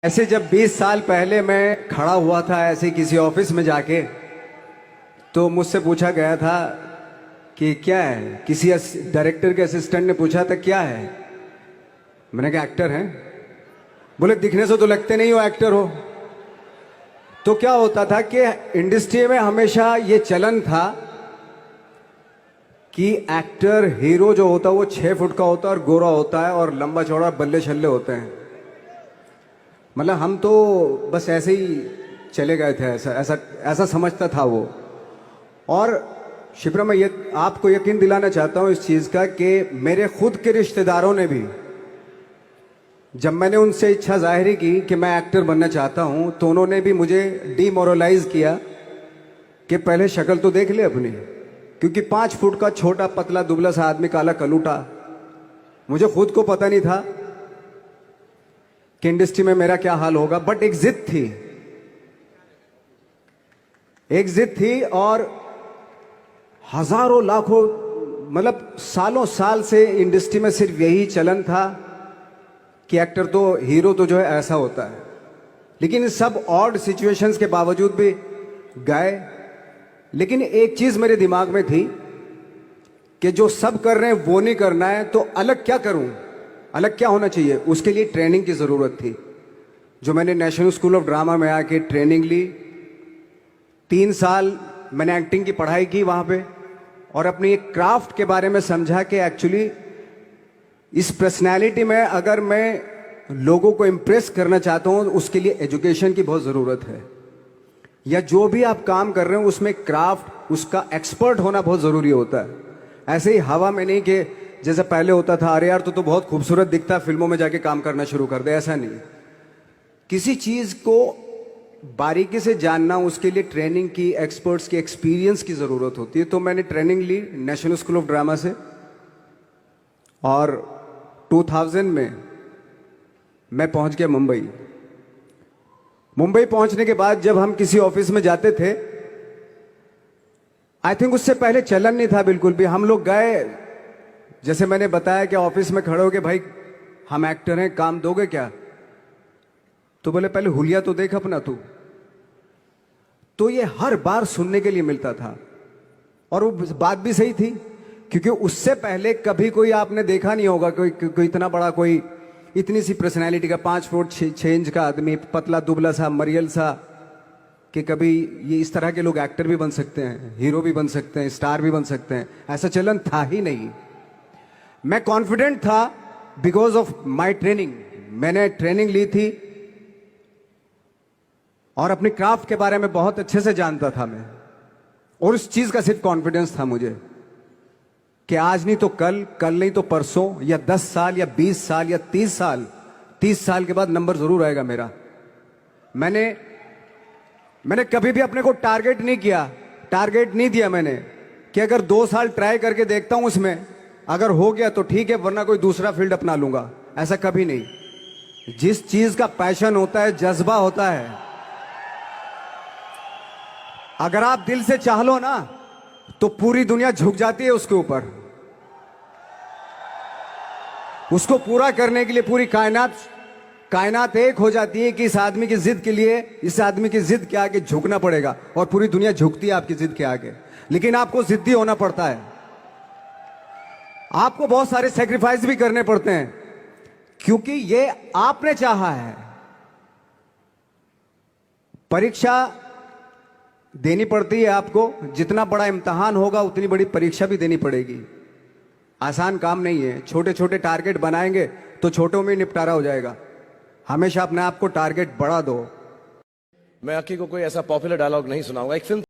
ऐसे जब 20 साल पहले मैं खड़ा हुआ था ऐसे किसी ऑफिस में जाके, तो मुझसे पूछा गया था कि क्या है। किसी डायरेक्टर के असिस्टेंट ने पूछा था क्या है। मैंने कहा एक्टर हैं। बोले दिखने से तो लगते नहीं हो एक्टर हो। तो क्या होता था कि इंडस्ट्री में हमेशा ये चलन था कि एक्टर हीरो जो होता है वो 6 फुट का होता है और गोरा होता है और लंबा चौड़ा बल्ले छल्ले होते हैं। मतलब हम तो बस ऐसे ही चले गए थे, ऐसा ऐसा ऐसा समझता था वो। और शिप्रा, मैं ये आपको यकीन दिलाना चाहता हूँ इस चीज़ का कि मेरे खुद के रिश्तेदारों ने भी, जब मैंने उनसे इच्छा जाहिर की कि मैं एक्टर बनना चाहता हूँ, तो उन्होंने भी मुझे डीमोरलाइज किया कि पहले शक्ल तो देख ले अपनी, क्योंकि 5 फुट का छोटा पतला दुबला सा आदमी, काला कलूटा। मुझे खुद को पता नहीं था कि इंडस्ट्री में मेरा क्या हाल होगा, बट एक जिद थी, एक जिद थी। और हजारों लाखों, मतलब सालों साल से इंडस्ट्री में सिर्फ यही चलन था कि एक्टर तो, हीरो तो जो है ऐसा होता है। लेकिन सब ऑड सिचुएशंस के बावजूद भी गए। लेकिन एक चीज मेरे दिमाग में थी कि जो सब कर रहे हैं वो नहीं करना है, तो अलग क्या करूं, अलग क्या होना चाहिए। उसके लिए ट्रेनिंग की ज़रूरत थी, जो मैंने नेशनल स्कूल ऑफ ड्रामा में आके ट्रेनिंग ली। 3 साल मैंने एक्टिंग की पढ़ाई की वहाँ पे, और अपनी एक क्राफ्ट के बारे में समझा कि एक्चुअली इस पर्सनैलिटी में अगर मैं लोगों को इम्प्रेस करना चाहता हूँ, उसके लिए एजुकेशन की बहुत ज़रूरत है। या जो भी आप काम कर रहे हो उसमें क्राफ्ट, उसका एक्सपर्ट होना बहुत ज़रूरी होता है। ऐसे ही हवा में नहीं कि जैसे पहले होता था, अरे यार तो बहुत खूबसूरत दिखता है, फिल्मों में जाके काम करना शुरू कर दे, ऐसा नहीं। किसी चीज़ को बारीकी से जानना, उसके लिए ट्रेनिंग की, एक्सपर्ट्स की, एक्सपीरियंस की ज़रूरत होती है। तो मैंने ट्रेनिंग ली नेशनल स्कूल ऑफ ड्रामा से, और 2000 में मैं पहुंच गया मुंबई। मुंबई पहुंचने के बाद जब हम किसी ऑफिस में जाते थे, आई थिंक उससे पहले चलन नहीं था बिल्कुल भी। हम लोग गए, जैसे मैंने बताया कि ऑफिस में खड़े हो के, भाई हम एक्टर हैं, काम दोगे क्या। तो बोले पहले हुलिया तो देख अपना तू। तो ये हर बार सुनने के लिए मिलता था, और वो बात भी सही थी, क्योंकि उससे पहले कभी कोई आपने देखा नहीं होगा कोई इतना बड़ा, कोई इतनी सी पर्सनैलिटी का 5 फुट 6 इंच का आदमी, पतला दुबला सा मरियल सा, कि कभी ये इस तरह के लोग एक्टर भी बन सकते हैं, हीरो भी बन सकते हैं, स्टार भी बन सकते हैं। ऐसा चलन था ही नहीं। मैं कॉन्फिडेंट था बिकॉज ऑफ माई ट्रेनिंग। मैंने ट्रेनिंग ली थी और अपनी क्राफ्ट के बारे में बहुत अच्छे से जानता था मैं, और उस चीज का सिर्फ कॉन्फिडेंस था मुझे कि आज नहीं तो कल, कल नहीं तो परसों, या 10 साल या 20 साल या 30 साल, 30 साल के बाद नंबर जरूर आएगा मेरा। मैंने कभी भी अपने को टारगेट नहीं किया, टारगेट नहीं दिया मैंने कि अगर 2 साल ट्राई करके देखता हूं, उसमें अगर हो गया तो ठीक है, वरना कोई दूसरा फील्ड अपना लूंगा। ऐसा कभी नहीं। जिस चीज का पैशन होता है, जज्बा होता है, अगर आप दिल से चाह लो ना, तो पूरी दुनिया झुक जाती है उसके ऊपर। उसको पूरा करने के लिए पूरी कायनात एक हो जाती है कि इस आदमी की जिद के लिए, इस आदमी की जिद के आगे झुकना पड़ेगा, और पूरी दुनिया झुकती है आपकी जिद के आगे। लेकिन आपको जिद्दी होना पड़ता है, आपको बहुत सारे सेक्रीफाइस भी करने पड़ते हैं, क्योंकि ये आपने चाहा है। परीक्षा देनी पड़ती है आपको, जितना बड़ा इम्तिहान होगा उतनी बड़ी परीक्षा भी देनी पड़ेगी। आसान काम नहीं है। छोटे छोटे टारगेट बनाएंगे तो छोटों में निपटारा हो जाएगा। हमेशा अपने आप को टारगेट बढ़ा दो। मैं अक्की को कोई ऐसा पॉपुलर डायलॉग नहीं सुनाऊंगा। एक फिल्म